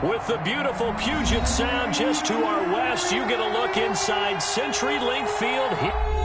With the beautiful Puget Sound just to our west, you get a look inside CenturyLink Field here.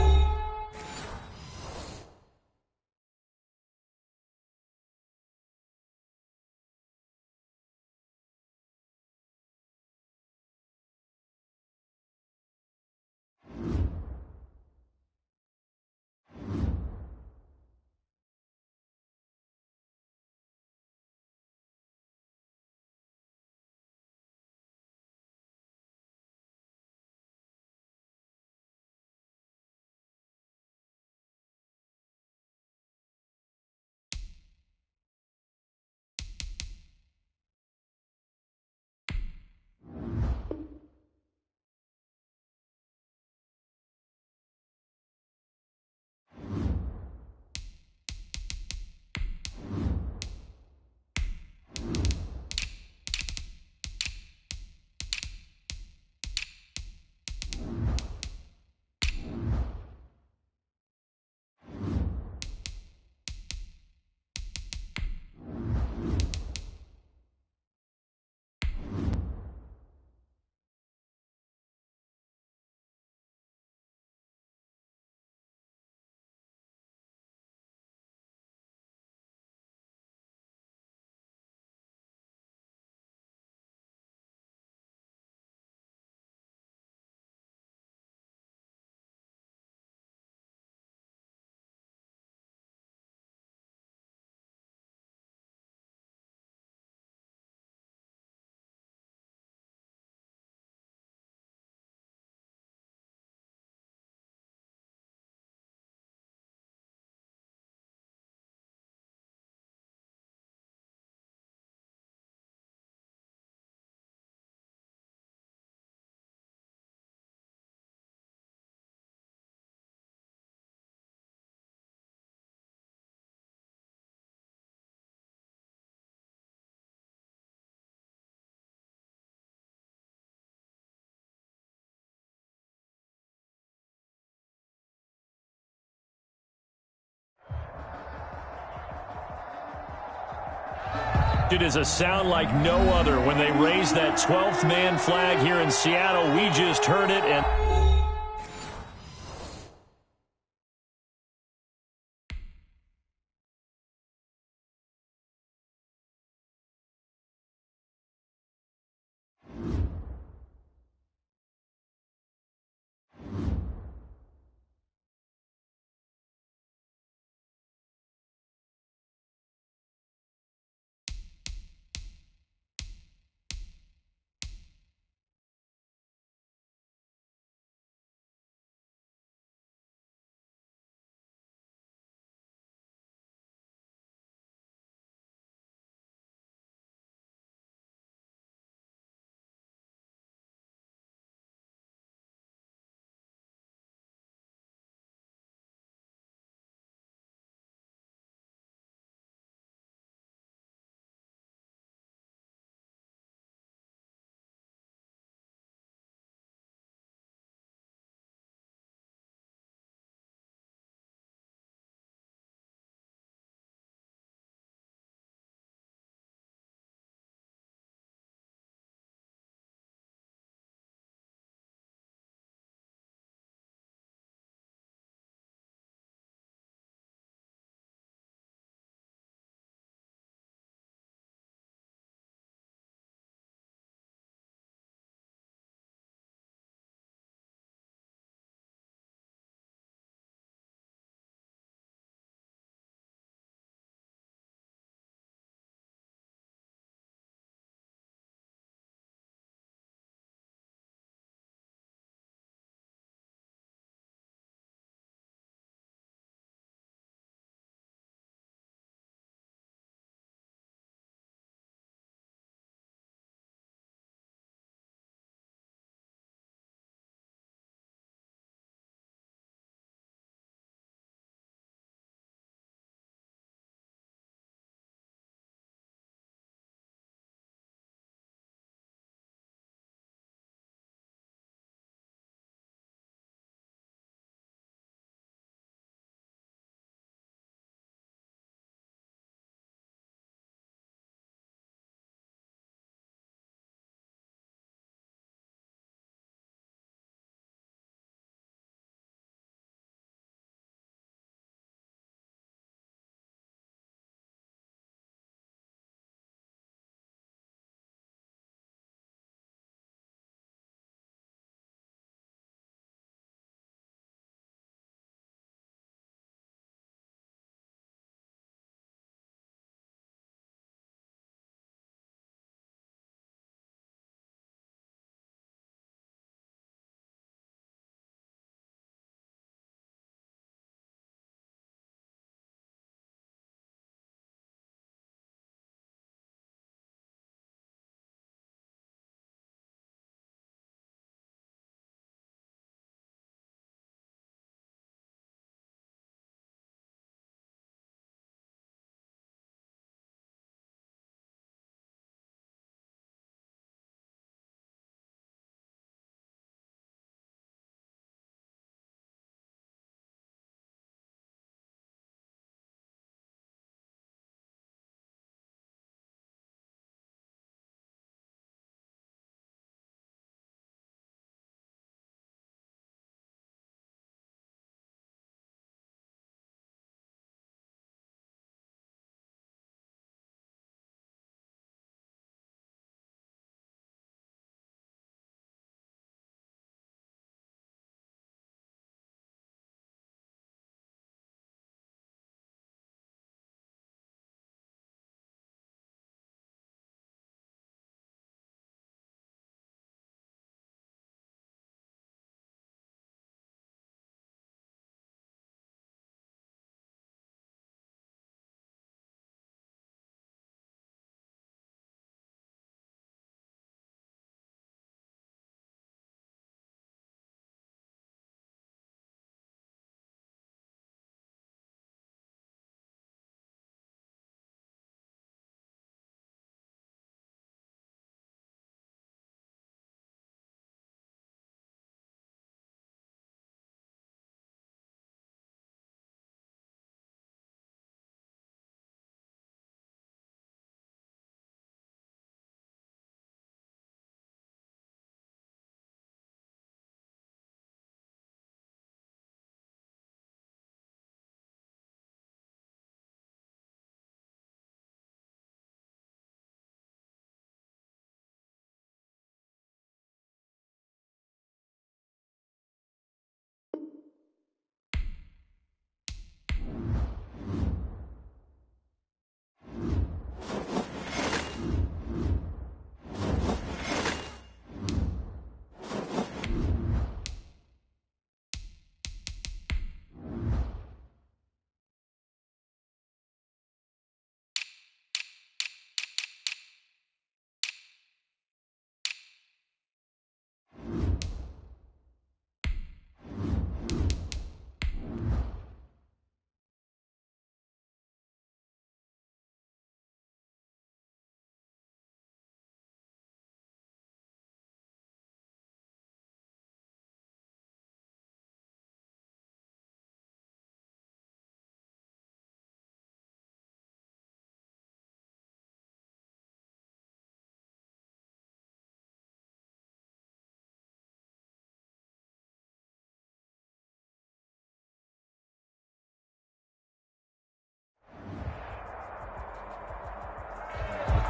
It is a sound like no other when they raise that 12th man flag here in Seattle. We just heard it, and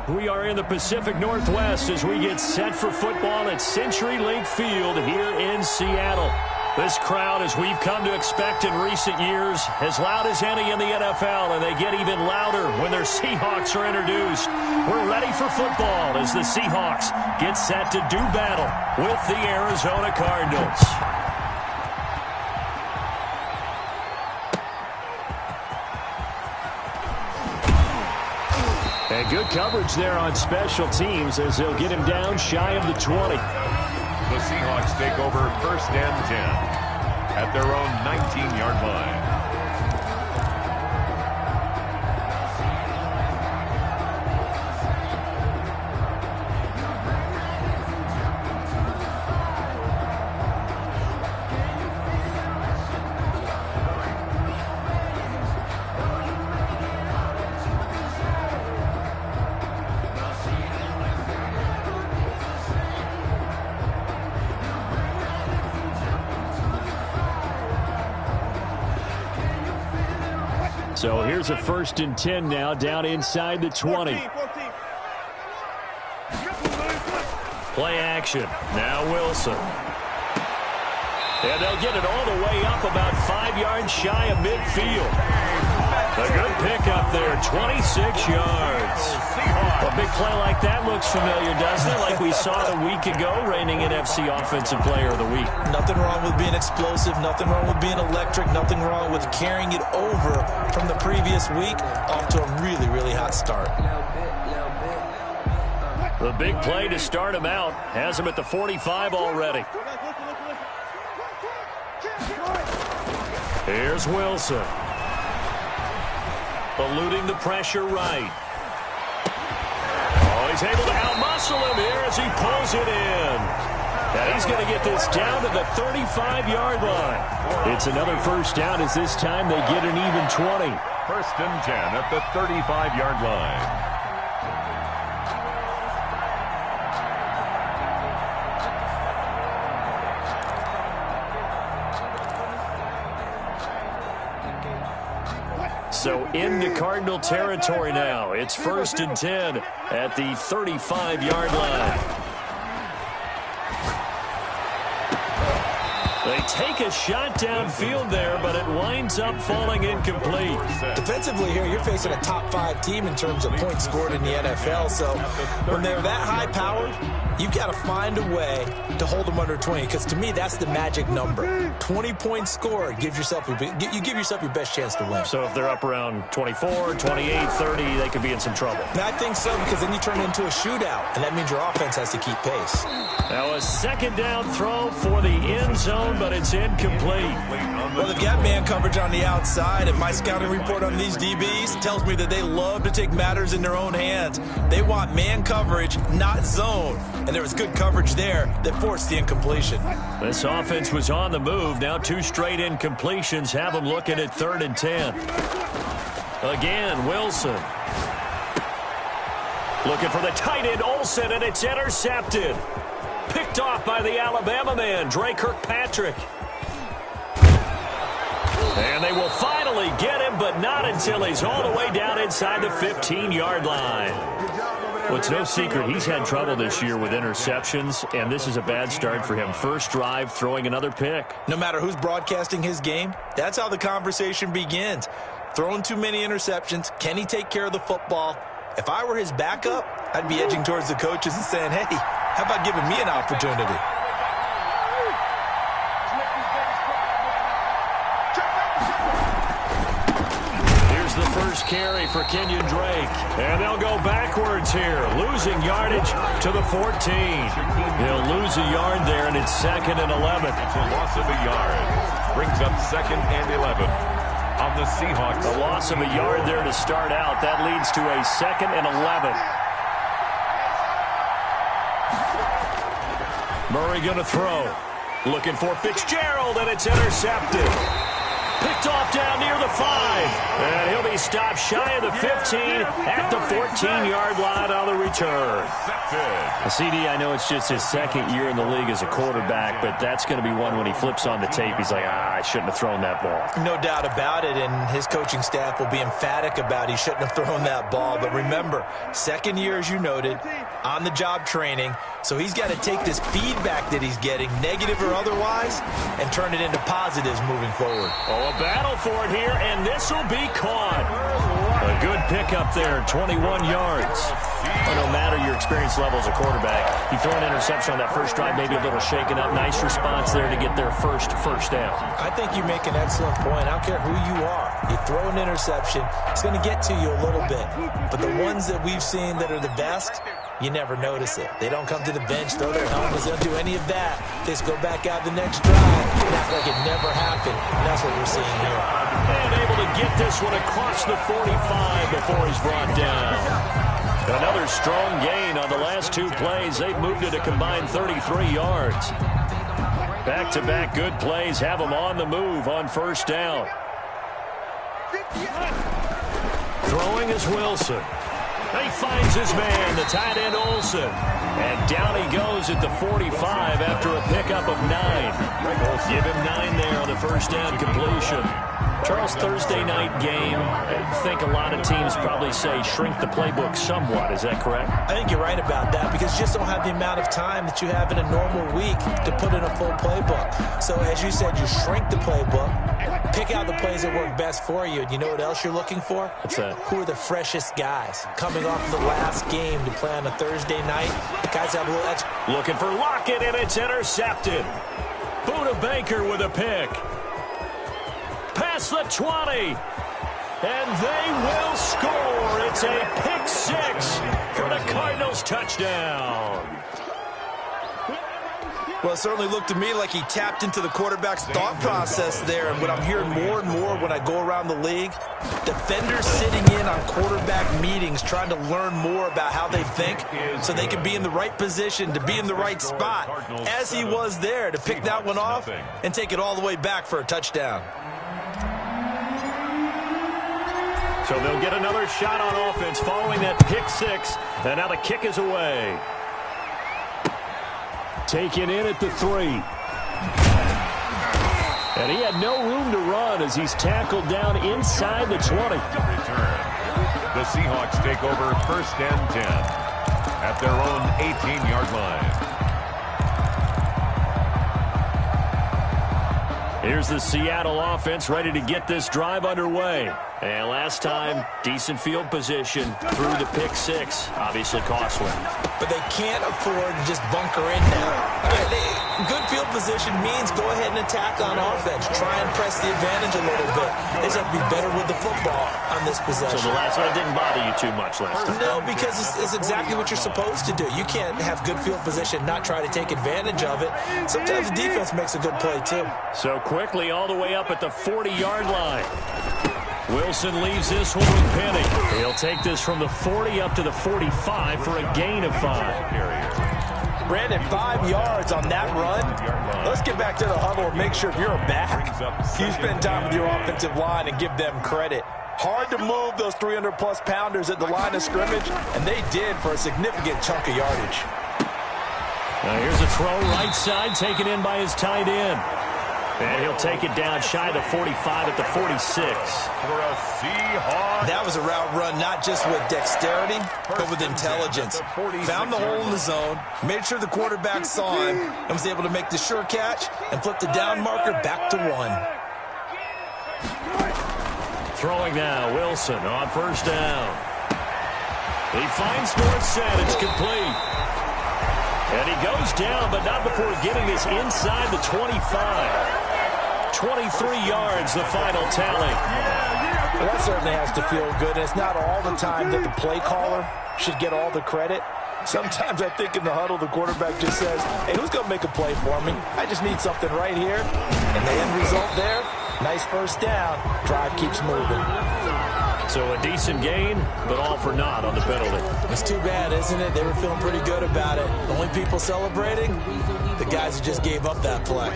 We are in the Pacific Northwest as we get set for football at CenturyLink Field here in Seattle. This crowd, as we've come to expect in recent years, as loud as any in the NFL, and they get even louder when their Seahawks are introduced. We're ready for football as the Seahawks get set to do battle with the Arizona Cardinals. And good coverage there on special teams as they'll get him down shy of the 20. The Seahawks take over 1st and 10 at their own 19-yard line. So here's a 1st and 10 now, down inside the 20. Play action. Now Wilson. And they'll get it all the way up about 5 yards shy of midfield. A good pickup there, 26 yards. A big play like that looks familiar, doesn't it? Like we saw a week ago, reigning NFC Offensive Player of the Week. Nothing wrong with being explosive. Nothing wrong with being electric. Nothing wrong with carrying it over from the previous week off to a really, really hot start. The big play to start him out. Has him at the 45 already. Here's Wilson. Eluding the pressure right. Oh, he's able to outmuscle him here as he pulls it in. And he's going to get this down to the 35-yard line. It's another 1st down as this time they get an even 20. 1st and 10 at the 35-yard line. So into Cardinal territory now. It's 1st and 10 at the 35-yard line. They take a shot downfield there, but it winds up falling incomplete. Defensively here, you're facing a top 5 team in terms of points scored in the NFL. So when they're that high-powered, you've got to find a way to hold them under 20, because to me, that's the magic number. 20 points scored, you give yourself your best chance to win. So if they're up around 24, 28, 30, they could be in some trouble. And I think so, because then you turn it into a shootout, and that means your offense has to keep pace. Now a 2nd down throw for the end zone, but it's incomplete. Well, they've got man coverage on the outside, and my scouting report on these DBs tells me that they love to take matters in their own hands. They want man coverage, not zone. And there was good coverage there that forced the incompletion. This offense was on the move. Now 2 straight incompletions have them looking at 3rd and 10. Again, Wilson. Looking for the tight end, Olsen, and it's intercepted. Picked off by the Alabama man, Dre Kirkpatrick. And they will finally get him, but not until he's all the way down inside the 15-yard line. Well, it's no secret he's had trouble this year with interceptions, and this is a bad start for him. 1st drive, throwing another pick. No matter who's broadcasting his game, that's how the conversation begins. Throwing too many interceptions, can he take care of the football? If I were his backup, I'd be edging towards the coaches and saying, hey, how about giving me an opportunity? Here's the 1st carry for Kenyon Drake. And they'll go backwards here, losing yardage to the 14. They'll lose a yard there, and it's 2nd and 11. It's a loss of a yard. Brings up 2nd and 11 on the Seahawks. A loss of a yard there to start out. That leads to a 2nd and 11. Murray going to throw. Looking for Fitzgerald, and it's intercepted. Picked off down near the 5. And he'll be stopped shy of the 15 at the 14-yard line on the return. Intercepted. CD, I know it's just his second year in the league as a quarterback, but that's going to be one when he flips on the tape, he's like, I shouldn't have thrown that ball. No doubt about it, and his coaching staff will be emphatic about he shouldn't have thrown that ball. But remember, second year, as you noted, on-the-job training, so he's got to take this feedback that he's getting, negative or otherwise, and turn it into positives moving forward. Oh, a battle for it here, and this will be caught. A good pickup there, 21 yards. Well, no matter your experience level as a quarterback, you throw an interception on that first drive, maybe a little shaken up. Nice response there to get their first down. I think you make an excellent point. I don't care who you are. You throw an interception, it's going to get to you a little bit. But the ones that we've seen that are the best, you never notice it. They don't come to the bench, throw their helmets, they don't do any of that. They just go back out the next drive and act like it never happened. And that's what we're seeing here. And able to get this one across the 45 before he's brought down. Another strong gain on the last two plays. They've moved it a combined 33 yards. Back-to-back good plays have them on the move on first down. Throwing is Wilson. He finds his man, the tight end Olsen. And down he goes at the 45 after a pickup of 9. Give him 9 there on the first down completion. Charles, Thursday night game, I think a lot of teams probably say shrink the playbook somewhat. Is that correct? I think you're right about that because you just don't have the amount of time that you have in a normal week to put in a full playbook. So as you said, you shrink the playbook, pick out the plays that work best for you. And you know what else you're looking for? What's that? Who are the freshest guys coming off the last game to play on a Thursday night? The guys have a little extra. Looking for Lockett, and it's intercepted. Buda Baker with a pick. Past the 20. And they will score. It's a pick six for the Cardinals touchdown. Well, it certainly looked to me like he tapped into the quarterback's thought process there. And what I'm hearing more and more when I go around the league, defenders sitting in on quarterback meetings trying to learn more about how they think so they can be in the right position to be in the right spot, as he was there to pick that one off and take it all the way back for a touchdown. So they'll get another shot on offense following that pick six. And now the kick is away. Taken in at the 3. And he had no room to run as he's tackled down inside the 20. The Seahawks take over first and 10 at their own 18-yard line. Here's the Seattle offense ready to get this drive underway. And last time, decent field position through the pick six. Obviously costly. But they can't afford to just bunker in now. Good field position means go ahead and attack on offense. Try and press the advantage a little bit. They just have to be better with the football on this possession. So the last one didn't bother you too much last time? No, because it's exactly what you're supposed to do. You can't have good field position, not try to take advantage of it. Sometimes the defense makes a good play, too. So quickly all the way up at the 40-yard line. Wilson leaves this one with Penny. He'll take this from the 40 up to the 45 for a gain of 5. Brandon, 5 yards on that run. Let's get back to the huddle and make sure if you're a back, you spend time with your offensive line and give them credit. Hard to move those 300-plus pounders at the line of scrimmage, and they did for a significant chunk of yardage. Now here's a throw right side taken in by his tight end. And he'll take it down shy of the 45 at the 46. That was a route run not just with dexterity, but with intelligence. Found the hole in the zone, made sure the quarterback saw him, and was able to make the sure catch and flip the down marker back to 1. Throwing now, Wilson on first down. He finds Dorsett. It's complete. And he goes down, but not before getting this inside the 25. 23 yards, the final tally. Well, that certainly has to feel good. It's not all the time that the play caller should get all the credit. Sometimes I think in the huddle, the quarterback just says, hey, who's going to make a play for me? I just need something right here. And the end result there, nice first down. Drive keeps moving. So a decent gain, but all for naught on the penalty. It's too bad, isn't it? They were feeling pretty good about it. The only people celebrating, the guys who just gave up that play.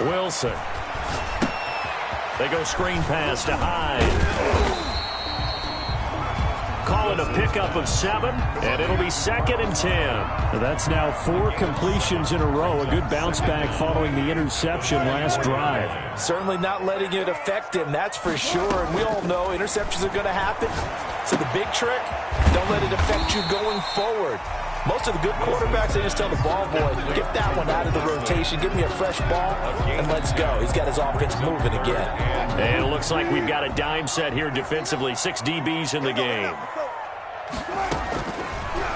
Wilson. They go screen pass to Hyde. Call it a pickup of 7, and it'll be 2nd and 10. That's now 4 completions in a row. A good bounce back following the interception last drive. Certainly not letting it affect him, that's for sure. And we all know interceptions are going to happen. So the big trick, don't let it affect you going forward. Most of the good quarterbacks, they just tell the ball boy, get that one out of the rotation, give me a fresh ball, and let's go. He's got his offense moving again. And it looks like we've got a dime set here defensively. 6 DBs in the game.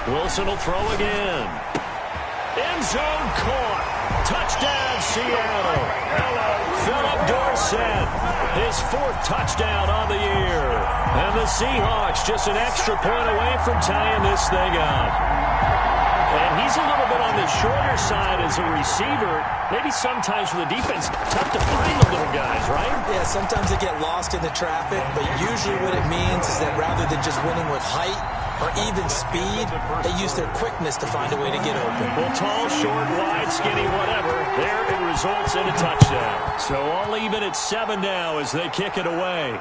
Wilson will throw again. End zone caught. Touchdown, Seattle. Philip Dorsett, his 4th touchdown on the year. And the Seahawks just an extra point away from tying this thing up. And he's a little bit on the shorter side as a receiver. Maybe sometimes for the defense, tough to find the little guys, right? Yeah, sometimes they get lost in the traffic, but usually what it means is that rather than just winning with height or even speed, they use their quickness to find a way to get open. Well, tall, short, wide, skinny, whatever, there it results in a touchdown. So all even at 7 now as they kick it away.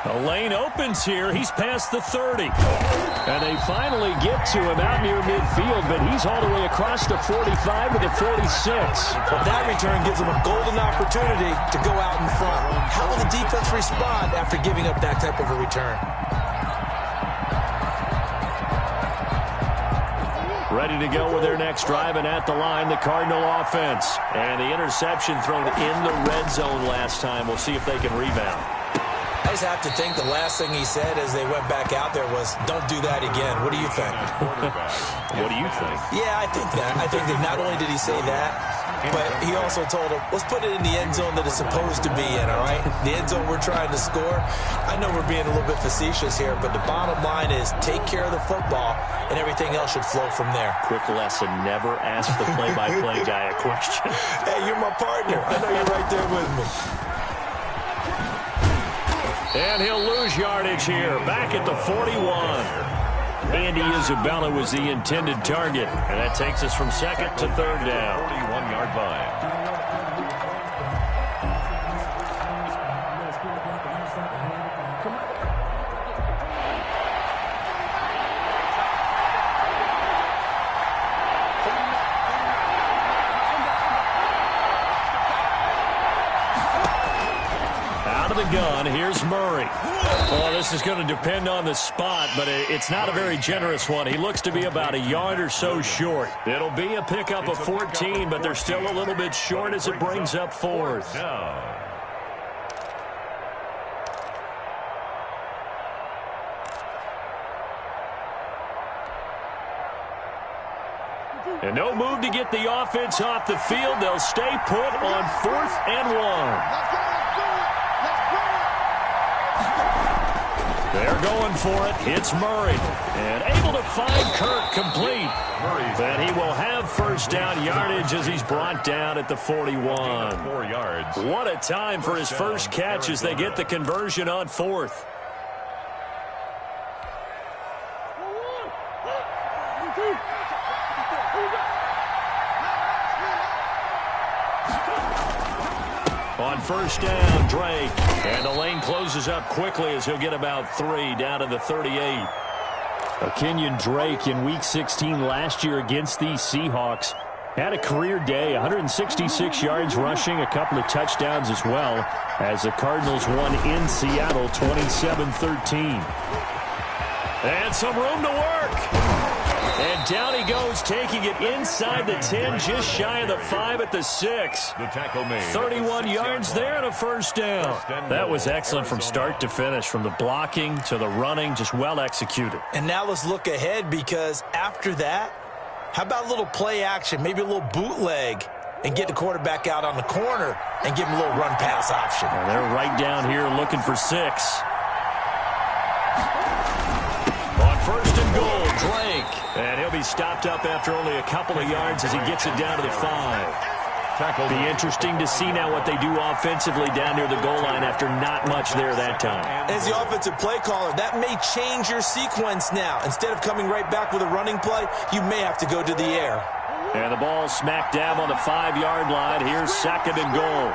The lane opens here. He's past the 30. And they finally get to him out near midfield, but he's all the way across the 45 to the 46. But that return gives him a golden opportunity to go out in front. How will the defense respond after giving up that type of a return? Ready to go with their next drive, and at the line, the Cardinal offense. And the interception thrown in the red zone last time. We'll see if they can rebound. I just have to think the last thing he said as they went back out there was, don't do that again. What do you think? What do you think? Yeah, I think that. I think that not only did he say that, but he also told him, let's put it in the end zone that it's supposed to be in, all right? The end zone we're trying to score. I know we're being a little bit facetious here, but the bottom line is take care of the football, and everything else should flow from there. Quick lesson, never ask the play-by-play guy a question. Hey, you're my partner. I know you're right there with me. And he'll lose yardage here, back at the 41. Andy Isabella was the intended target, and that takes us from 2nd to 3rd down. 41-yard line. Gun. Here's Murray. Well, this is going to depend on the spot, but it's not a very generous one. He looks to be about a yard or so short. It'll be a pickup of 14, but they're still a little bit short as it brings up 4th. And no move to get the offense off the field. They'll stay put on 4th and 1. They're going for it. It's Murray. And able to find Kirk complete. But he will have first down yardage as he's brought down at the 41. 4 yards. What a time for his first catch as they get the conversion on 4th. On first down, Drake. And the lane closes up quickly as he'll get about 3 down to the 38. Kenyon Drake in Week 16 last year against these Seahawks had a career day, 166 yards rushing, a couple of touchdowns as well, as the Cardinals won in Seattle 27-13. And some room to work. And down he goes, taking it inside the 10, just shy of the 5 at the 6. The tackle made. 31 yards there and a first down. That was excellent from start to finish, from the blocking to the running, just well executed. And now let's look ahead, because after that, how about a little play action, maybe a little bootleg, and get the quarterback out on the corner and give him a little run-pass option. And they're right down here looking for 6. On first and goal, Drake. And he'll be stopped up after only a couple of yards as he gets it down to the 5. tackled. Be interesting to see now what they do offensively down near the goal line after not much there that time. As the offensive play caller, that may change your sequence now. Instead of coming right back with a running play, you may have to go to the air. And the ball smack dab on the 5-yard line. Here's second and goal.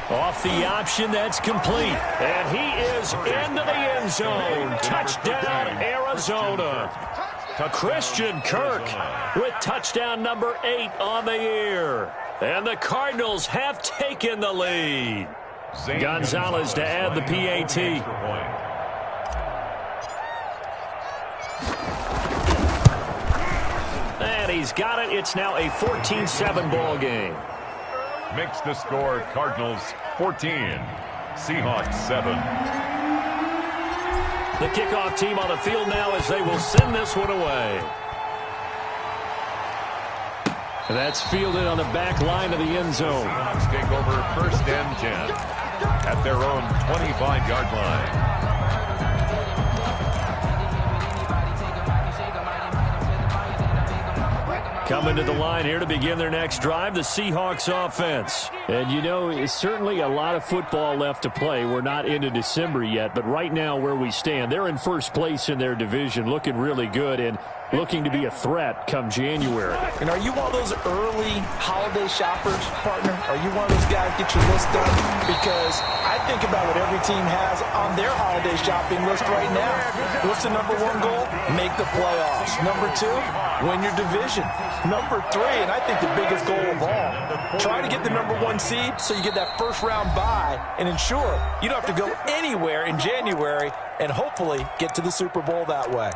Off the option, that's complete. And he is into the end zone. Touchdown, Arizona. Christian Kirk with touchdown number 8 on the year. And the Cardinals have taken the lead. Gonzalez to add the PAT. And he's got it. It's now a 14-7 ball game. Makes the score Cardinals 14, Seahawks 7. The kickoff team on the field now as they will send this one away. That's fielded on the back line of the end zone. Seahawks take over first and 10 at their own 25-yard line. Coming to the line here to begin their next drive, the Seahawks offense. And, you know, it's certainly a lot of football left to play. We're not into December yet, but right now where we stand, they're in first place in their division, looking really good and looking to be a threat come January. And are you one of those early holiday shoppers, partner? Are you one of those guys get your list done? Because I think about what every team has on their holiday shopping list right now. What's the number 1 goal? Make the playoffs. Number 2, win your division. Number 3, and I think the biggest goal of all, try to get the number 1 seed so you get that first round bye and ensure you don't have to go anywhere in January and hopefully get to the Super Bowl that way.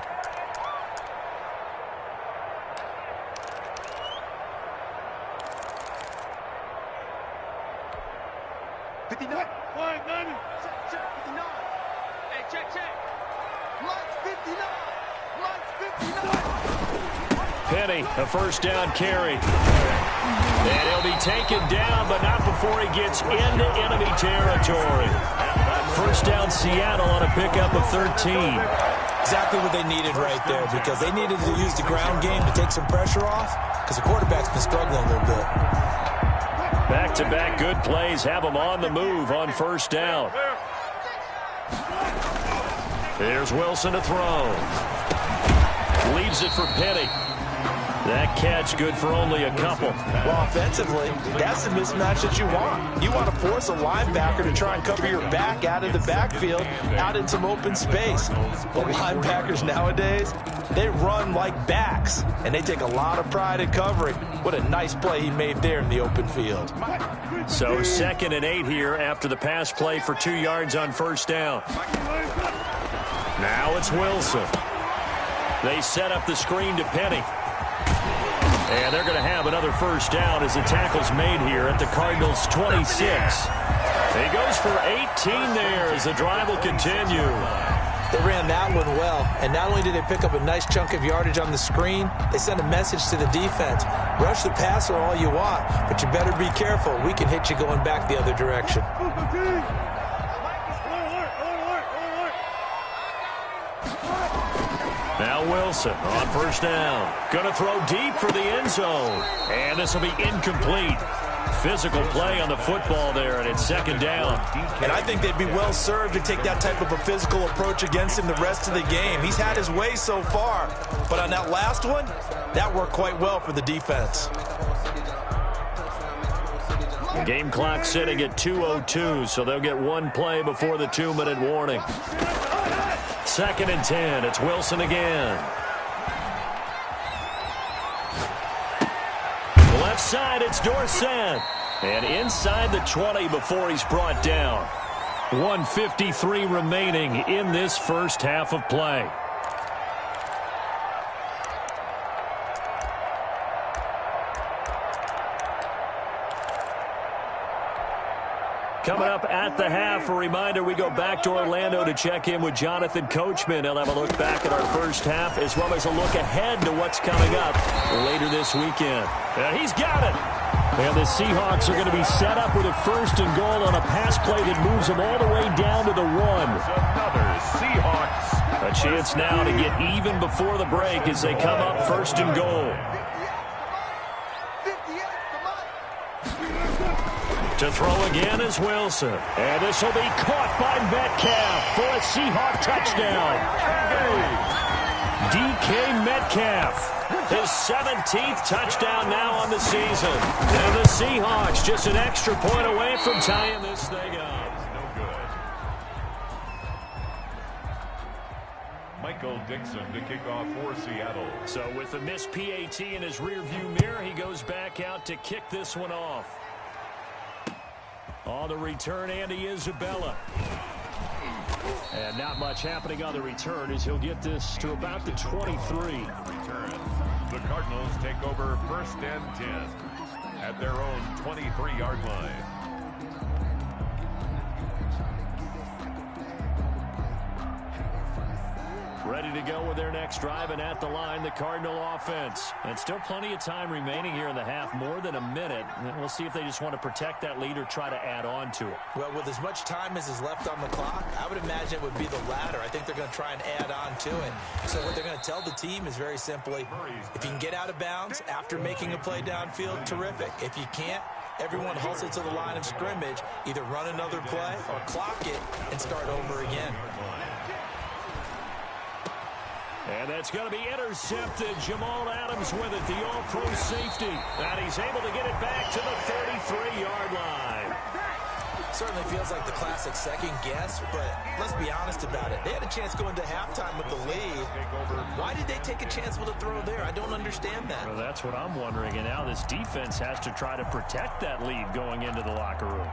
Penny, a first down carry. And he'll be taken down, but not before he gets into enemy territory. First down Seattle on a pickup of 13. Exactly what they needed right there, because they needed to use the ground game to take some pressure off, because the quarterback's been struggling a little bit. Back-to-back good plays have them on the move on first down. Here's Wilson to throw. Leaves it for Penny. That catch good for only a couple. Well, offensively, that's the mismatch that you want. You want to force a linebacker to try and cover your back out of the backfield, out in some open space. But linebackers nowadays, they run like backs, and they take a lot of pride in covering. What a nice play he made there in the open field. So 2nd and 8 here after the pass play for 2 yards on first down. Now it's Wilson. They set up the screen to Penny. And they're going to have another first down as the tackle's made here at the Cardinals' 26. He goes for 18 there as the drive will continue. They ran that one well, and not only did they pick up a nice chunk of yardage on the screen, they sent a message to the defense. Rush the passer all you want, but you better be careful. We can hit you going back the other direction. Now Wilson on first down. Going to throw deep for the end zone. And this will be incomplete. Physical play on the football there, and it's 2nd down. And I think they'd be well served to take that type of a physical approach against him the rest of the game. He's had his way so far. But on that last one, that worked quite well for the defense. The game clock sitting at 2:02, so they'll get 1 play before the 2-minute warning. 2nd and 10. It's Wilson again. Left side, it's Dorsett. And inside the 20 before he's brought down. 1:53 remaining in this first half of play. Coming up at the half, a reminder, we go back to Orlando to check in with Jonathan Coachman. He'll have a look back at our first half as well as a look ahead to what's coming up later this weekend. And he's got it. And the Seahawks are going to be set up with a 1st and goal on a pass play that moves them all the way down to the 1. Another Seahawks. A A chance now to get even before the break as they come up first and goal. To throw again is Wilson. And this will be caught by Metcalf for a Seahawk touchdown. DK Metcalf. His 17th touchdown now on the season. And the Seahawks just an extra point away from tying this thing up. No good. Michael Dixon to kick off for Seattle. So with the missed PAT in his rearview mirror, he goes back out to kick this one off. On the return, Andy Isabella. And not much happening on the return as he'll get this to about the 23. Return. The Cardinals take over first and 10 at their own 23-yard line. Ready to go with their next drive, and at the line, the Cardinal offense. And still plenty of time remaining here in the half, more than a minute. And we'll see if they just want to protect that lead or try to add on to it. Well, with as much time as is left on the clock, I would imagine it would be the latter. I think they're going to try and add on to it. So what they're going to tell the team is very simply, if you can get out of bounds after making a play downfield, terrific. If you can't, everyone hustle to the line of scrimmage, either run another play or clock it and start over again. And that's going to be intercepted. Jamal Adams with it, the all-pro safety. And he's able to get it back to the 33-yard line. Certainly feels like the classic second guess, but let's be honest about it. They had a chance going to halftime with the lead. Why did they take a chance with a throw there? I don't understand that. Well, that's what I'm wondering. And now this defense has to try to protect that lead going into the locker room.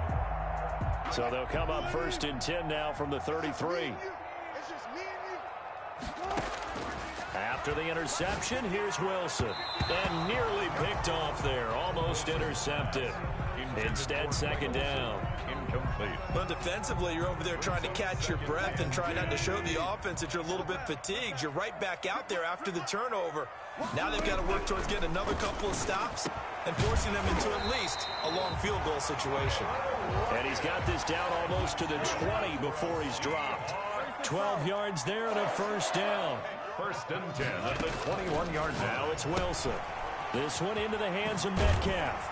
So they'll come up first and 10 now from the 33. After the interception, here's Wilson. And nearly picked off there. Almost intercepted. Instead, second down. Incomplete. Well, defensively, you're over there trying to catch your breath and try not to show the offense that you're a little bit fatigued. You're right back out there after the turnover. Now they've got to work towards getting another couple of stops and forcing them into at least a long field goal situation. And he's got this down almost to the 20 before he's dropped. 12 yards there and a first down. First and 10 at the 21-yard line. Now it's Wilson. This one into the hands of Metcalf.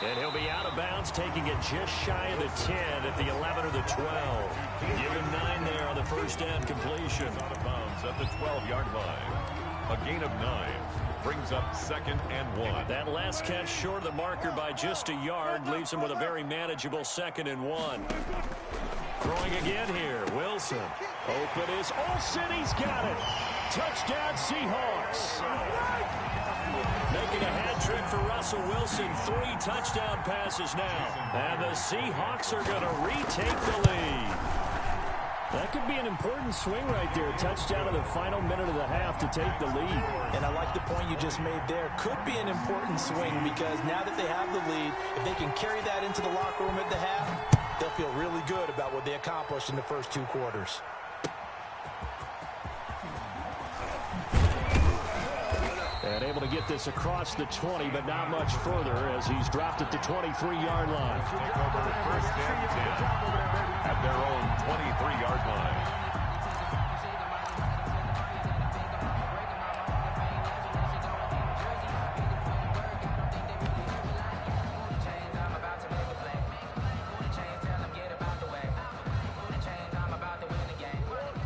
And he'll be out of bounds, taking it just shy of the 10 at the 11 or the 12. Give him 9 there on the first down completion. Out of bounds at the 12-yard line. A gain of 9 brings up second and 1. That last catch short of the marker by just a yard leaves him with a very manageable second and 1. Throwing again here, Wilson. Open is Olsen, he's got it. Touchdown Seahawks. Making a hat trick for Russell Wilson. 3 touchdown passes now. And the Seahawks are going to retake the lead. That could be an important swing right there. Touchdown in the final minute of the half to take the lead. And I like the point you just made there. Could be an important swing because now that they have the lead, if they can carry that into the locker room at the half, they'll feel really good about what they accomplished in the first 2 quarters. And able to get this across the 20, but not much further as he's dropped at the 23-yard line. Take over first and 10 at their own 23-yard line.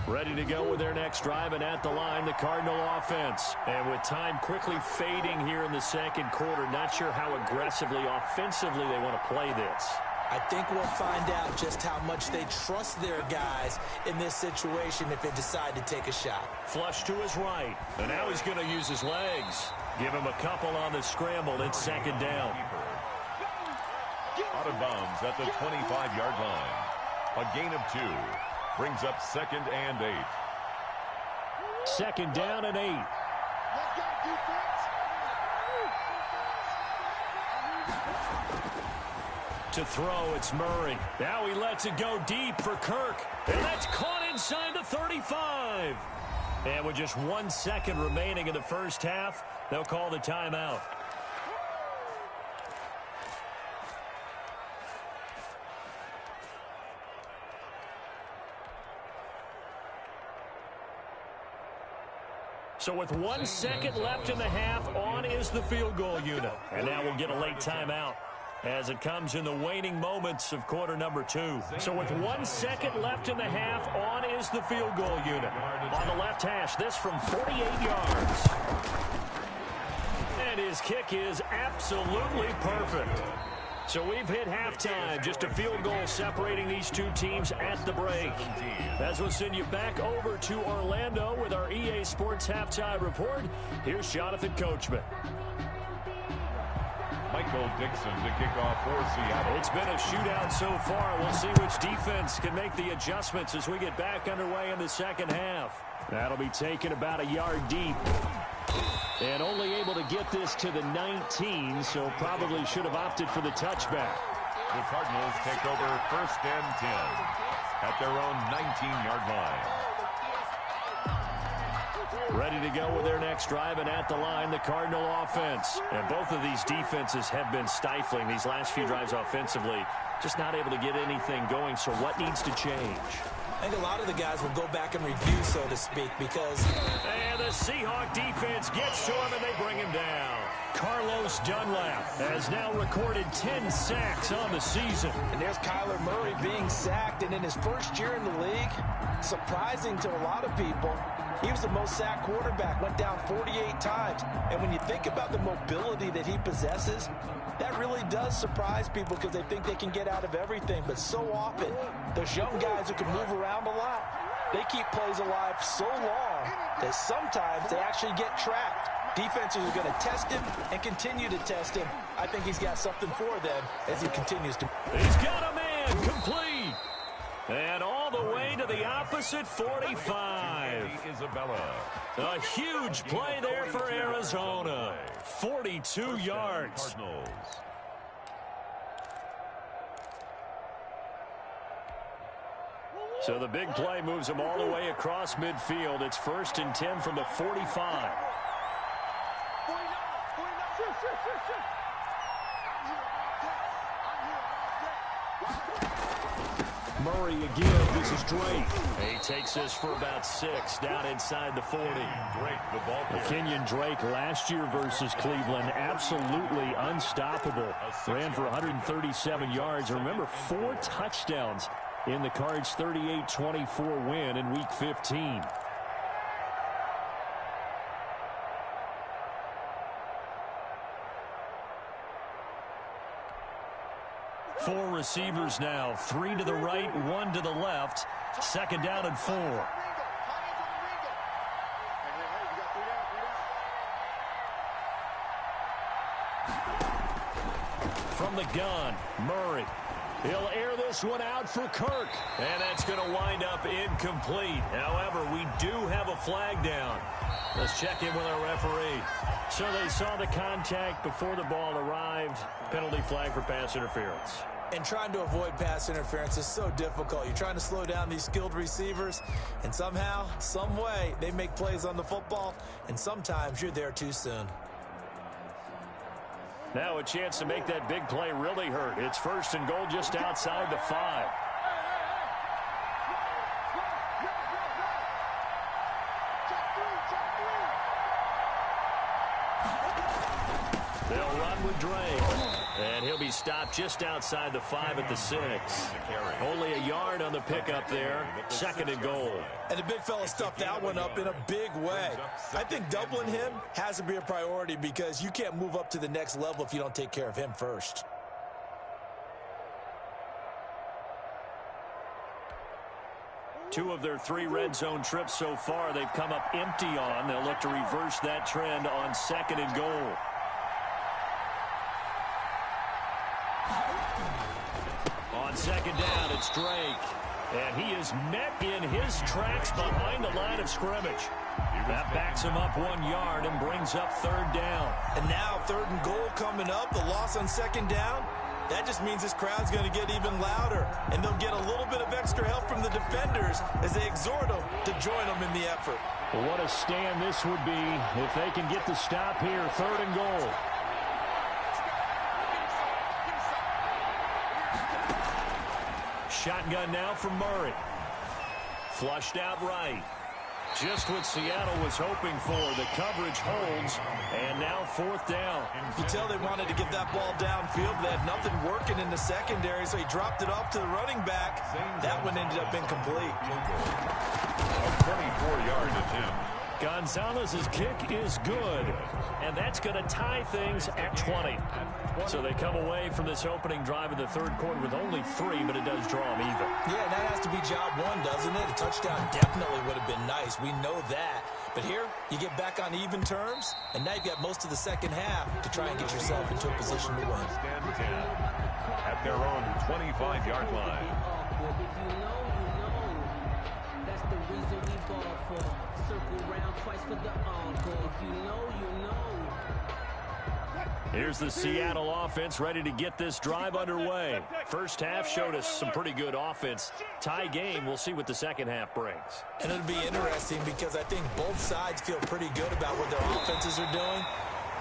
Ready to go with their next drive, and at the line, the Cardinal offense. And with time quickly fading here in the second quarter, not sure how aggressively, offensively they want to play this. I think we'll find out just how much they trust their guys in this situation if they decide to take a shot. Flush to his right, and now he's going to use his legs. Give him a couple on the scramble. It's second down. Out of bounds at the 25-yard line. A gain of 2. Brings up second and 8. Second down and 8. To throw, it's Murray. Now he lets it go deep for Kirk. And that's caught inside the 35. And with just 1 second remaining in the first half, they'll call the timeout. So with 1 second left in the half, on is the field goal unit. And now we'll get a late timeout as it comes in the waning moments of quarter number 2. So with 1 second left in the half, on is the field goal unit. On the left hash, this from 48 yards. And his kick is absolutely perfect. So we've hit halftime, just a field goal separating these two teams at the break. As we'll send you back over to Orlando with our EA Sports Halftime Report, here's Jonathan Coachman. Michael Dixon to kick off for Seattle. It's been a shootout so far. We'll see which defense can make the adjustments as we get back underway in the second half. That'll be taken about a yard deep. And only able to get this to the 19, so probably should have opted for the touchback. The Cardinals take over 1st and 10 at their own 19-yard line. Ready to go with their next drive, and at the line, the Cardinal offense. And both of these defenses have been stifling these last few drives offensively. Just not able to get anything going, so what needs to change? I think a lot of the guys will go back and review, so to speak, because... And the Seahawk defense gets to him, and they bring him down. Carlos Dunlap has now recorded 10 sacks on the season. And there's Kyler Murray being sacked, and in his first year in the league, surprising to a lot of people, he was the most sacked quarterback, went down 48 times. And when you think about the mobility that he possesses, that really does surprise people because they think they can get out of everything. But so often, those young guys who can move around a lot, they keep plays alive so long that sometimes they actually get trapped. Defenses are going to test him and continue to test him. I think he's got something for them as he continues to... He's got a man complete. And all the way to the opposite 45. Isabella. A huge play there for Arizona. 42 yards. Cardinals. So the big play moves them all the way across midfield. It's 1st and 10 from the 45. Murray again. This is Drake. He takes this for about 6 down inside the 40. Drake, the ball carrier. Kenyon Drake last year versus Cleveland, absolutely unstoppable. Ran for 137 yards. Remember, 4 touchdowns in the Cards' 38-24 win in Week 15. Four receivers now, 3 to the right, 1 to the left. 2nd down and 4. From the gun, Murray. He'll air this one out for Kirk. And that's going to wind up incomplete. However, we do have a flag down. Let's check in with our referee. So they saw the contact before the ball arrived. Penalty flag for pass interference. And trying to avoid pass interference is so difficult. You're trying to slow down these skilled receivers, and somehow, some way, they make plays on the football, and sometimes you're there too soon. Now a chance to make that big play really hurt. It's 1st and goal just outside the 5. They'll run with Drake. And he'll be stopped just outside the 5 at the 6. Only a yard on the pickup there. 2nd and goal. And the big fella stuffed that one up in a big way. I think doubling him has to be a priority because you can't move up to the next level if you don't take care of him first. Two of their 3 red zone trips so far, they've come up empty on. They'll look to reverse that trend on 2nd and goal. On 2nd down, it's Drake. And he is met in his tracks behind the line of scrimmage. That backs him up 1 yard and brings up 3rd down. And now 3rd and goal coming up, the loss on 2nd down. That just means this crowd's going to get even louder. And they'll get a little bit of extra help from the defenders as they exhort them to join them in the effort. Well, what a stand this would be if they can get the stop here. 3rd and goal. Shotgun now for Murray. Flushed out right. Just what Seattle was hoping for. The coverage holds, and now 4th down. You tell they wanted to get that ball downfield. They had nothing working in the secondary, so he dropped it off to the running back. That one ended up incomplete. A 24-yard attempt. Gonzalez's kick is good, and that's going to tie things at 20. So they come away from this opening drive in the 3rd quarter with only 3, but it does draw them even. Yeah, that has to be job 1, doesn't it? A touchdown definitely would have been nice. We know that. But here, you get back on even terms, and now you've got most of the second half to try and get yourself into a position to win. At their own 25-yard line. That's the reason we ball for. Circle round twice for the encore. If you know, you know. Here's the Seattle offense ready to get this drive underway. First half showed us some pretty good offense. Tie game, we'll see what the second half brings. And it'll be interesting because I think both sides feel pretty good about what their offenses are doing.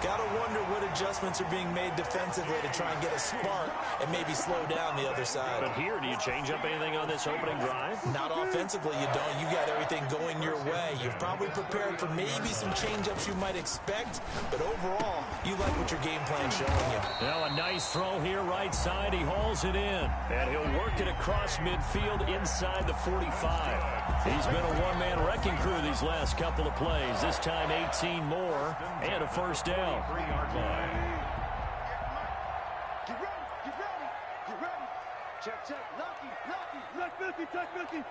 Got to wonder what adjustments are being made defensively to try and get a spark and maybe slow down the other side. But here, do you change up anything on this opening drive? Not offensively, you don't. You got everything going your way. You've probably prepared for maybe some change-ups you might expect, but overall, you like what your game plan's showing you. Now a nice throw here right side. He hauls it in, and he'll work it across midfield inside the 45. He's been a one-man wrecking crew these last couple of plays. This time 18 more and a first down. 3-yard line. Get ready. Check. Lucky. Check 50.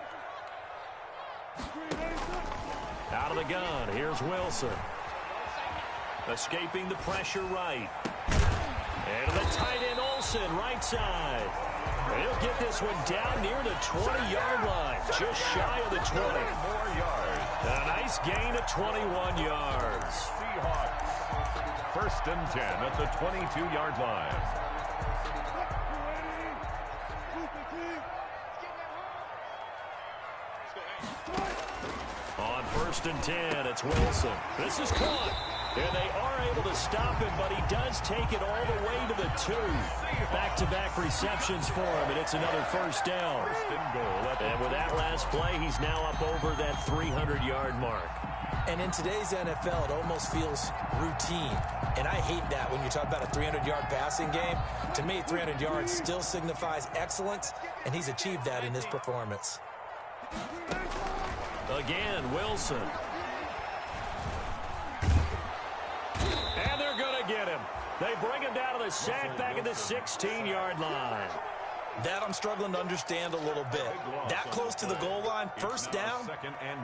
Out of the gun, here's Wilson. Escaping the pressure right. And the tight end Olsen, right side. And he'll get this one down near the 20-yard line, just shy of the 20. 4 yards. A nice gain of 21 yards. Seahawks. 1st and 10 at the 22-yard line. On 1st and 10, it's Wilson. This is caught. And they are able to stop him, but he does take it all the way to the 2. Back-to-back receptions for him, and it's another first down. And with that last play, he's now up over that 300-yard mark. And in today's NFL, it almost feels routine. And I hate that when you talk about a 300-yard passing game. To me, 300 yards still signifies excellence, and he's achieved that in his performance. Again, Wilson. And they're going to get him. They bring him down to the sack back at the 16-yard line. That I'm struggling to understand a little bit. That close to the goal line, first down,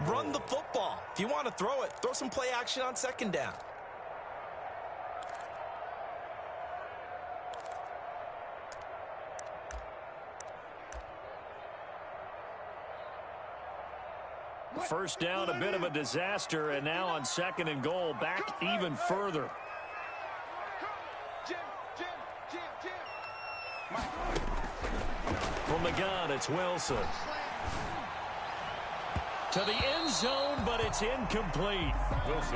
run the football. If you want to throw it, throw some play action on second down. First down, a bit of a disaster, and now on 2nd and goal, back even further. From the gun, it's Wilson. To the end zone, but it's incomplete.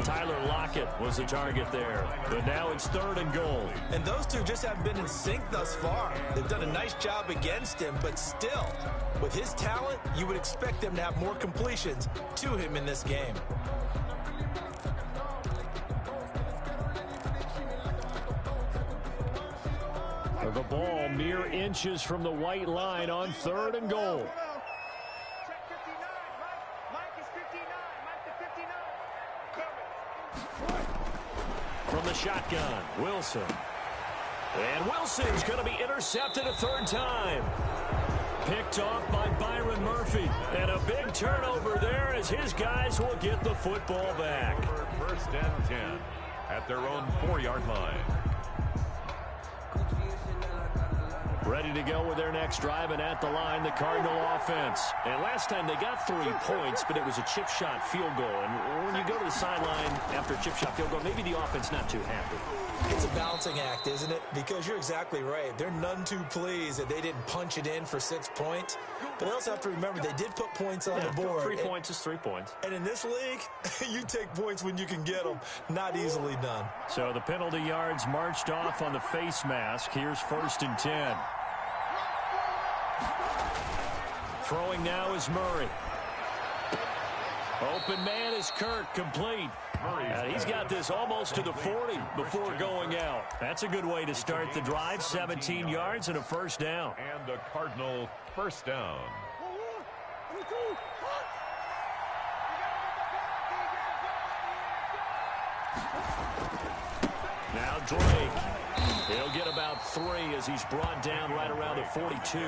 Tyler Lockett was the target there. But now it's 3rd and goal. And those two just haven't been in sync thus far. They've done a nice job against him, but still, with his talent, you would expect them to have more completions to him in this game. The ball mere inches from the white line on 3rd and goal. From the shotgun, Wilson. And Wilson's going to be intercepted a 3rd time. Picked off by Byron Murphy. And a big turnover there as his guys will get the football back. 1st and 10 at their own 4-yard line. Ready to go with their next drive, and at the line, the Cardinal offense. And last time they got 3 points, but it was a chip shot field goal. And when you go to the sideline after a chip shot field goal, maybe the offense not too happy. It's a balancing act, isn't it? Because you're exactly right. They're none too pleased that they didn't punch it in for 6 points. But they also have to remember they did put points on the board. 3 points is 3 points. And in this league, you take points when you can get them. Not easily done. So the penalty yards marched off on the face mask. Here's 1st and 10. Throwing now is Murray. Open man is Kirk, complete. He's got this almost to the 40 before going out. That's a good way to start the drive. 17 yards and a first down. And a Cardinal first down. Now Drake. He'll get about 3 as he's brought down right around the 42.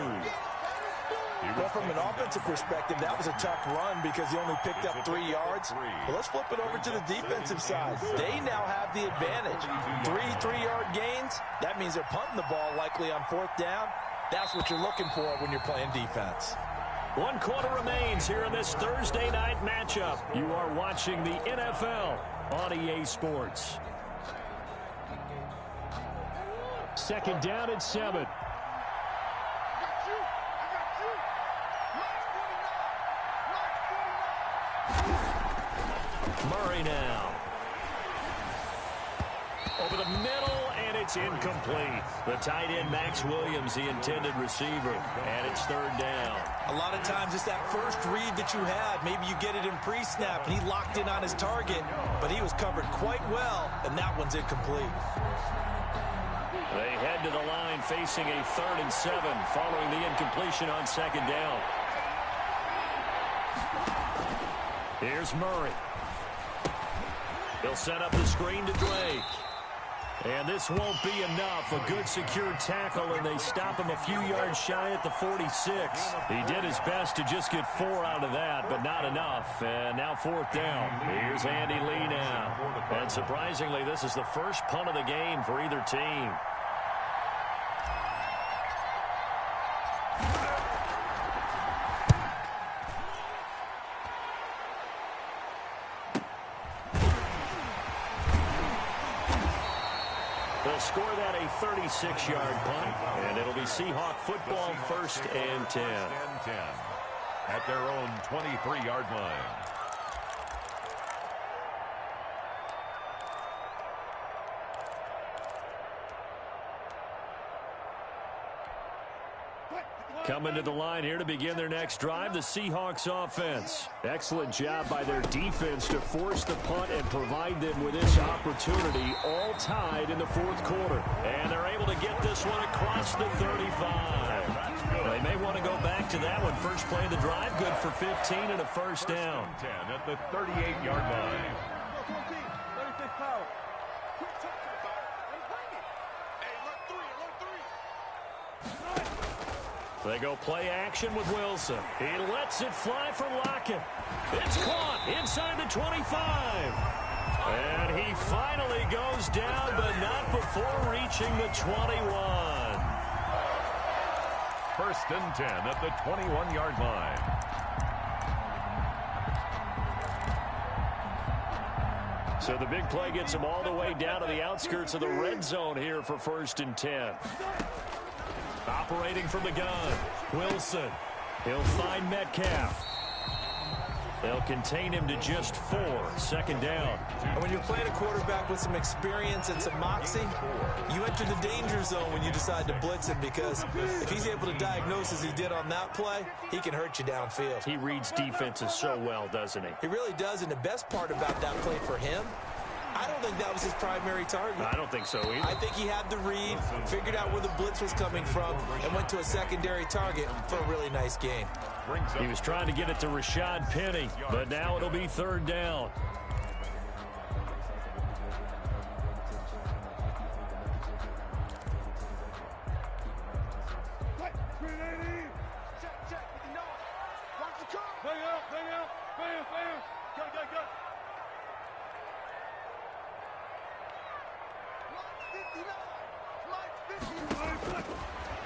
Well, from an offensive perspective, that was a tough run because he only picked up 3 yards. Well, let's flip it over to the defensive side. They now have the advantage. 3 3-yard gains. That means they're punting the ball likely on 4th down. That's what you're looking for when you're playing defense. 1 quarter remains here in this Thursday night matchup. You are watching the NFL on EA Sports. 2nd down and 7. Murray now. Over the middle, and it's incomplete. The tight end, Max Williams, the intended receiver, and it's 3rd down. A lot of times it's that first read that you had. Maybe you get it in pre-snap, and he locked in on his target, but he was covered quite well, and that one's incomplete. They head to the line facing a 3rd and 7 following the incompletion on 2nd down. Here's Murray. He'll set up the screen to Drake. And this won't be enough. A good secure tackle, and they stop him a few yards shy at the 46. He did his best to just get 4 out of that, but not enough. And now 4th down. Here's Andy Lee now. And surprisingly, this is the first punt of the game for either team. They'll score that a 36-yard punt, and it'll be Seahawk football 1st and 10. At their own 23-yard line. Coming to the line here to begin their next drive, the Seahawks offense. Excellent job by their defense to force the punt and provide them with this opportunity, all tied in the 4th quarter. And they're able to get this one across the 35. They may want to go back to that one. First play of the drive, good for 15 and a first down. 10 at the 38-yard line. 36 power. They go play action with Wilson. He lets it fly for Lockett. It's caught inside the 25. And he finally goes down, but not before reaching the 21. 1st and 10 at the 21-yard line. So the big play gets him all the way down to the outskirts of the red zone here for 1st and 10. Operating from the gun, Wilson. He'll find Metcalf. They'll contain him to just 4. 2nd down. And when you're playing a quarterback with some experience and some moxie, you enter the danger zone when you decide to blitz him, because if he's able to diagnose as he did on that play, he can hurt you downfield. He reads defenses so well, doesn't he? He really does, and the best part about that play for him, I don't think that was his primary target. I don't think so either. I think he had the read, figured out where the blitz was coming from, and went to a secondary target for a really nice gain. He was trying to get it to Rashad Penny, but now it'll be 3rd down.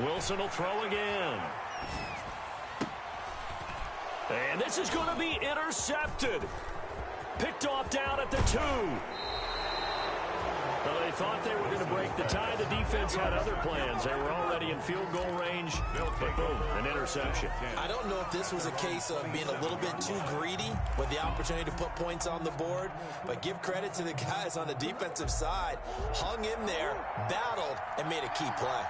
Wilson will throw again. And this is going to be intercepted. Picked off down at the 2. Well, they thought they were going to break the tie. The defense had other plans. They were already in field goal range, but boom, an interception. I don't know if this was a case of being a little bit too greedy with the opportunity to put points on the board, but give credit to the guys on the defensive side. Hung in there, battled, and made a key play.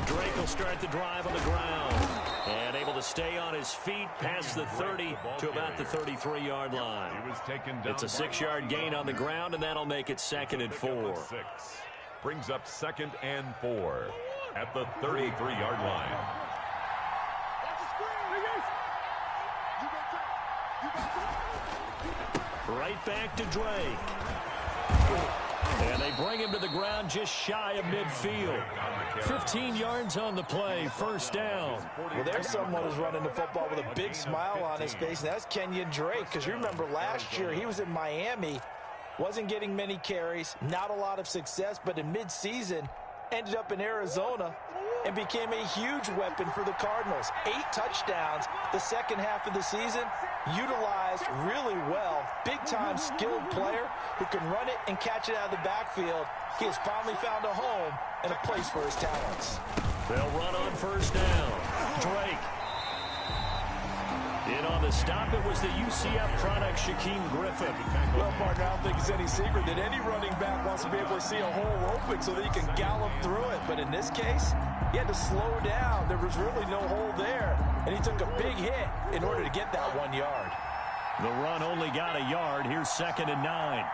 Drake will start the drive on the ground. And able to stay on his feet past the 30 to about the 33-yard line. It's a 6-yard gain on the ground, and that'll make it 2nd and 4. Brings up 2nd and 4 at the 33-yard line. Right back to Drake. And they bring him to the ground just shy of midfield. 15 yards on the play, 1st down. Well, there's someone who's running the football with a big smile on his face, and that's Kenyon Drake, because you remember last year he was in Miami, wasn't getting many carries, not a lot of success, but in midseason ended up in Arizona and became a huge weapon for the Cardinals. 8 touchdowns the second half of the season, utilized really well. Big-time skilled player who can run it and catch it out of the backfield. He has finally found a home and a place for his talents. They'll run on 1st down. Drake. In on the stop, it was the UCF product, Shaquem Griffin. Well, partner, I don't think it's any secret that any running back wants to be able to see a hole open so that he can gallop through it. But in this case, he had to slow down. There was really no hole there. And he took a big hit in order to get that 1 yard. The run only got a yard. Here's 2nd and 9.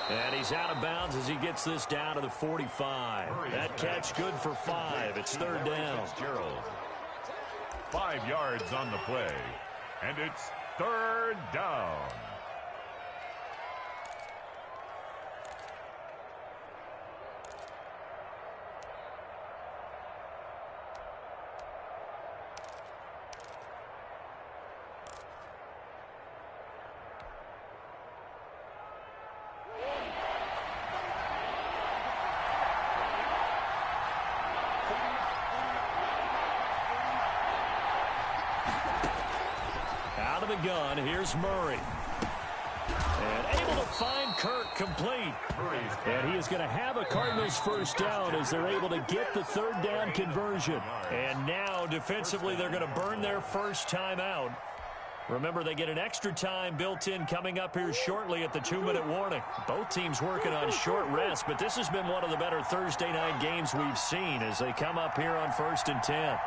And he's out of bounds as he gets this down to the 45. That catch good for 5. It's 3rd down. 5 yards on the play. And it's 3rd down. Out of the gun, here's Murray. And able to find Kirk complete. And he is going to have a Cardinals 1st down as they're able to get the 3rd down conversion. And now, defensively, they're going to burn their first time out. Remember, they get an extra time built in coming up here shortly at the 2-minute warning. Both teams working on short rest, but this has been one of the better Thursday night games we've seen as they come up here on 1st and 10.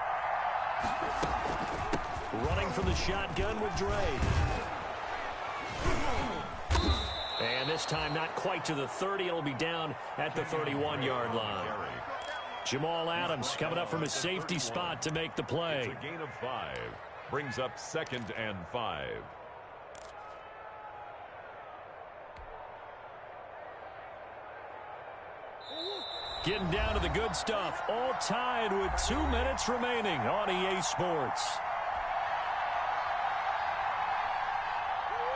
Running from the shotgun with Drake. And this time not quite to the 30. It'll be down at the 31-yard line. Jamal Adams coming up from his safety spot to make the play. It's a gain of 5. Brings up 2nd and 5. Getting down to the good stuff. All tied with 2 minutes remaining on EA Sports.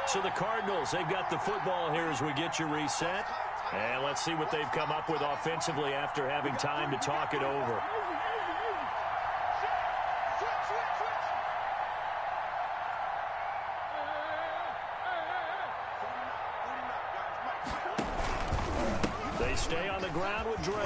So the Cardinals, they've got the football here as we get you reset. And let's see what they've come up with offensively after having time to talk it over. They stay on the ground with Drake.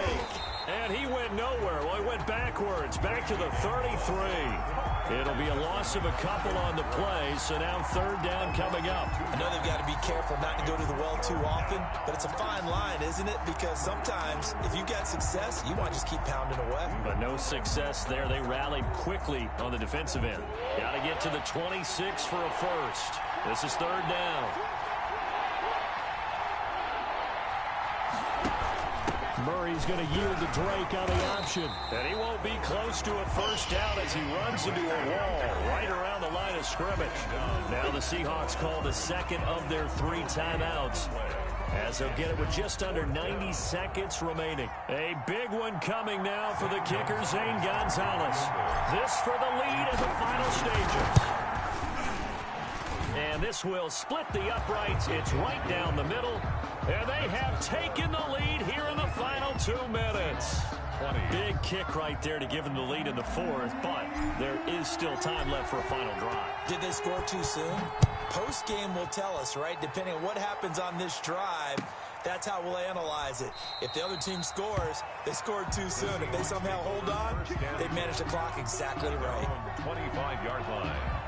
And he went nowhere. Well, he went backwards, back to the 33. It'll be a loss of a couple on the play, so now 3rd down coming up. I know they've got to be careful not to go to the well too often, but it's a fine line, isn't it? Because sometimes, if you've got success, you want to just keep pounding away. But no success there. They rallied quickly on the defensive end. Got to get to the 26 for a first. This is 3rd down. Murray's going to yield to Drake on the option. And he won't be close to a 1st down as he runs into a wall right around the line of scrimmage. Now the Seahawks call the 2nd of their 3 timeouts as they'll get it with just under 90 seconds remaining. A big one coming now for the kicker, Zane Gonzalez. This for the lead in the final stages. And this will split the uprights. It's right down the middle. And they have taken the lead here in the final 2 minutes. Big kick right there to give them the lead in the 4th, but there is still time left for a final drive. Did they score too soon? Post-game will tell us, right? Depending on what happens on this drive, That's how we'll analyze it. If the other team scores, they scored too soon. If they somehow hold on, they manage the clock exactly right. 25-yard line.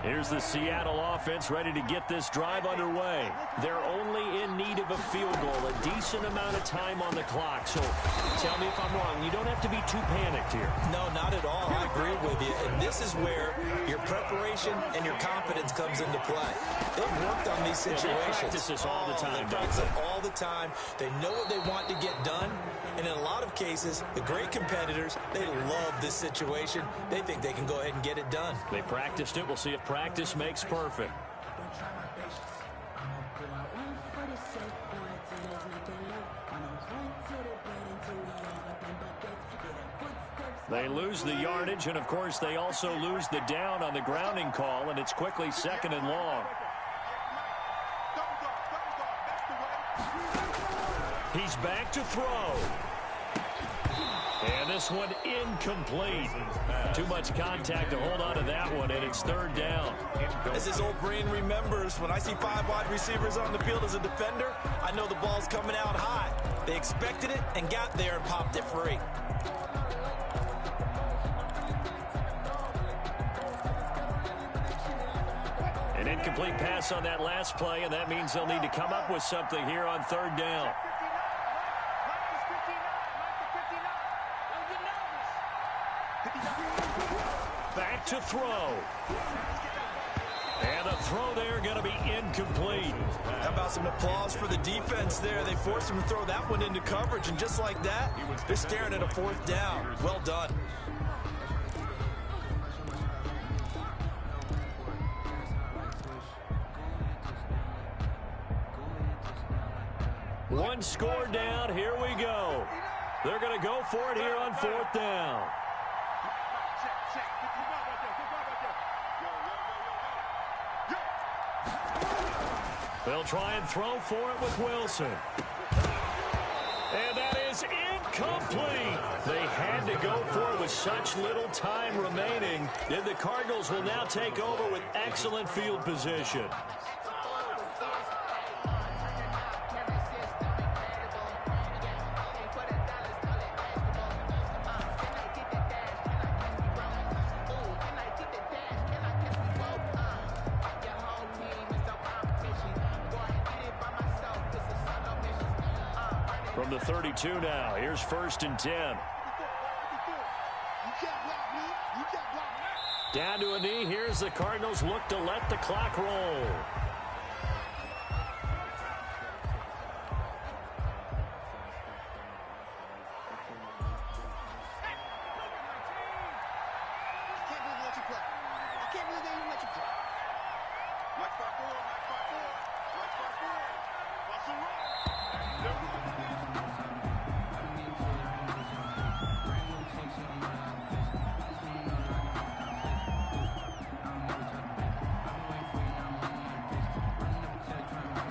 Here's the Seattle offense ready to get this drive underway. They're only in need of a field goal, a decent amount of time on the clock. So tell me if I'm wrong. You don't have to be too panicked here. No, not at all. I agree with you. And this is where your preparation and your confidence comes into play. They've worked on these situations. They practice this all the time. They practice it all the time. They know what they want to get done. And in a lot of cases, the great competitors, they love this situation. They think they can go ahead and get it done. They practiced it. We'll see if practice makes perfect. They lose the yardage, and, of course, they also lose the down on the grounding call, and it's quickly 2nd and long. He's back to throw. And this one incomplete. Too much contact to hold on to that one, and it's 3rd down. As his old brain remembers, when I see 5 wide receivers on the field as a defender, I know the ball's coming out high. They expected it and got there and popped it free. An incomplete pass on that last play, and that means they'll need to come up with something here on 3rd down. Back to throw. And the throw there going to be incomplete. How about some applause for the defense there? They forced him to throw that one into coverage, and just like that, they're staring at a 4th down. Well done. One score down. Here we go. They're going to go for it here on 4th down. They'll try and throw for it with Wilson. And that is incomplete. They had to go for it with such little time remaining. And the Cardinals will now take over with excellent field position. From the 32 now, here's 1st and 10. Down to a knee, here's the Cardinals look to let the clock roll.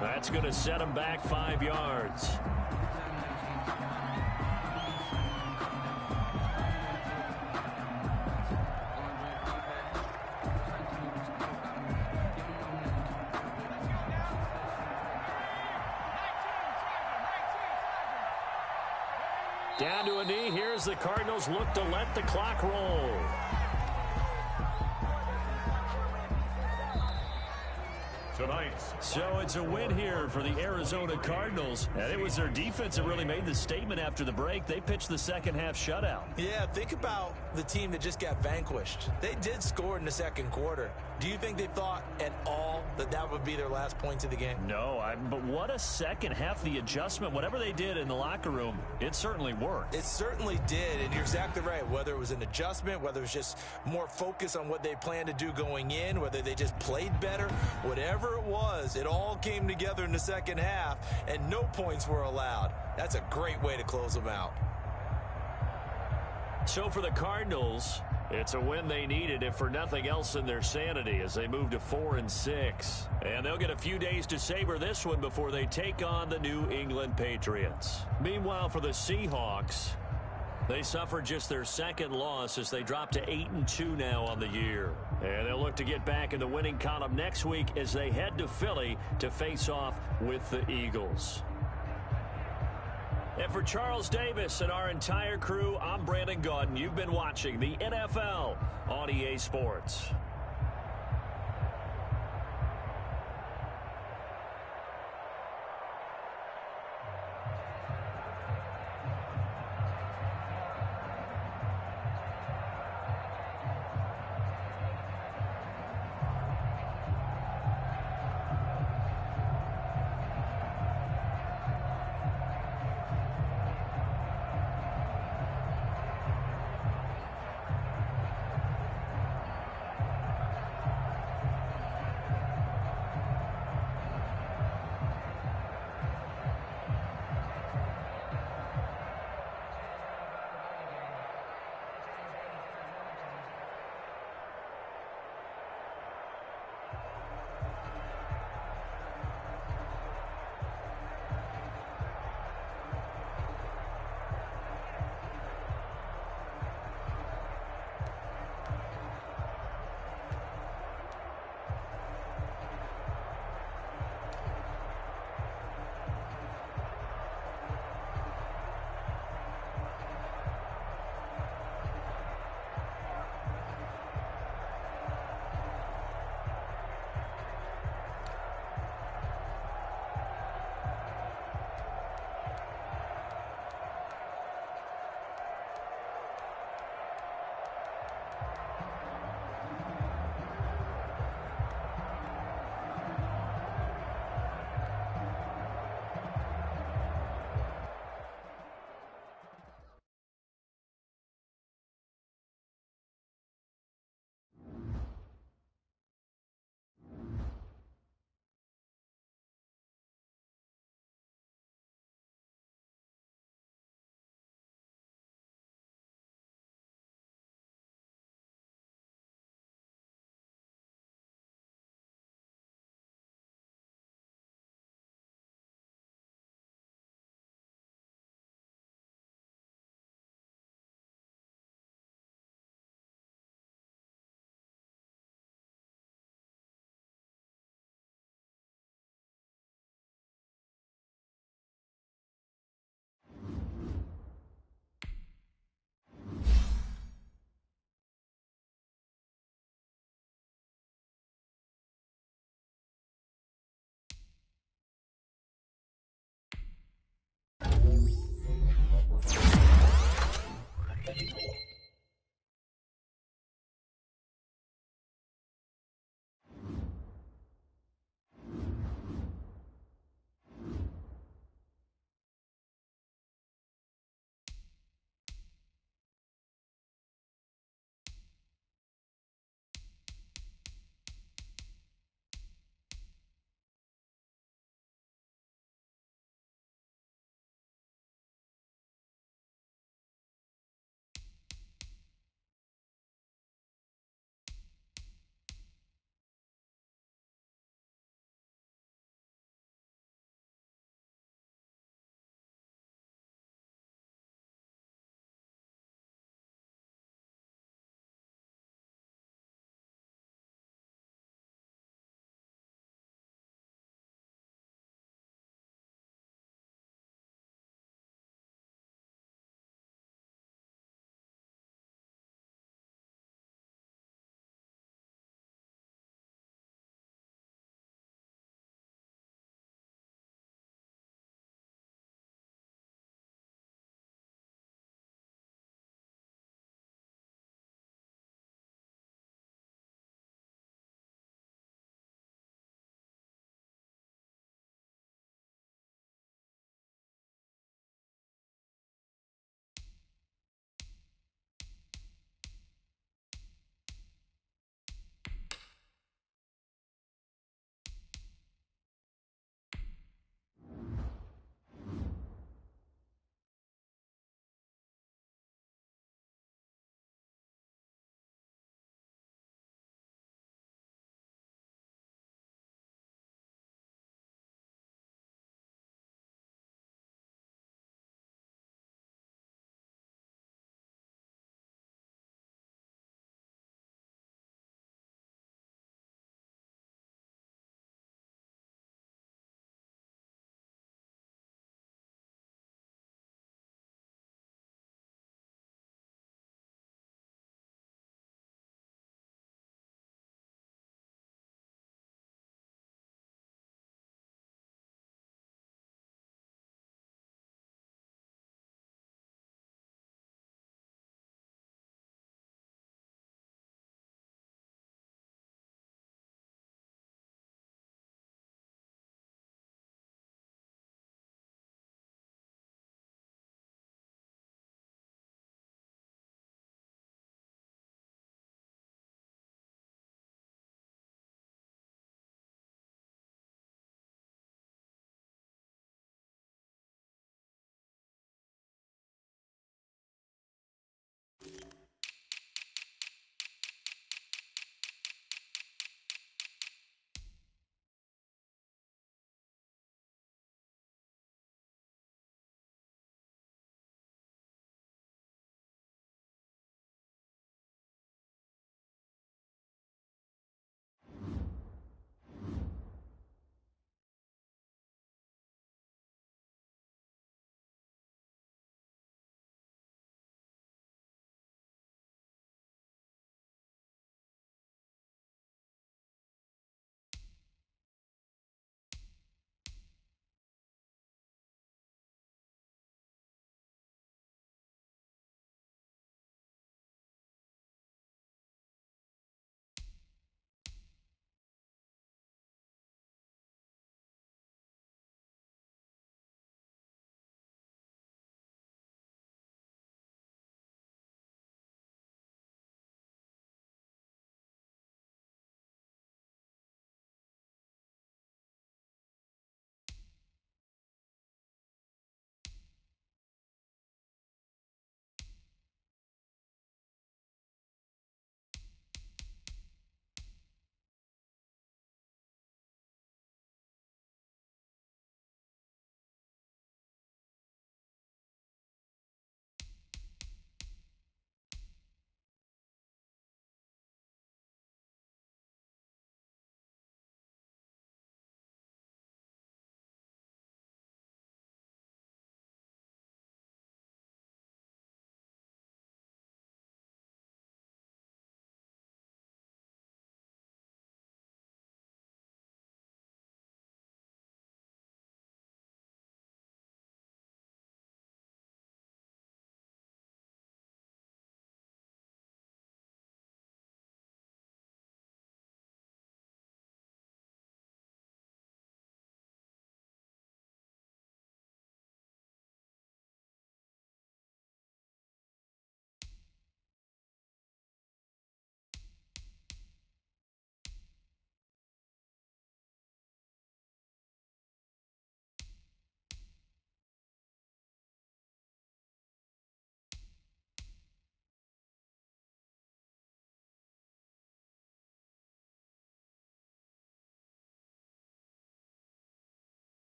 That's going to set him back 5 yards. Down to a knee. Here's the Cardinals look to let the clock roll. So it's a win here for the Arizona Cardinals. And it was their defense that really made the statement after the break. They pitched the second half shutout. Yeah, think about the team that just got vanquished. They did score in the 2nd quarter. Do you think they thought at all that that would be their last points of the game? No, but what a second half. The adjustment, whatever they did in the locker room, it certainly worked. It certainly did, and you're exactly right. Whether it was an adjustment, whether it was just more focus on what they planned to do going in, whether they just played better, whatever it was, it all came together in the second half, and no points were allowed. That's a great way to close them out. So for the Cardinals, it's a win they needed, if for nothing else in their sanity, as they move to 4-6. And they'll get a few days to savor this one before they take on the New England Patriots. Meanwhile, for the Seahawks, They suffered just their second loss as they drop to 8-2 now on the year. And they'll look to get back in the winning column next week as they head to Philly to face off with the Eagles. And for Charles Davis and our entire crew, I'm Brandon Gaudin. You've been watching the NFL on EA Sports.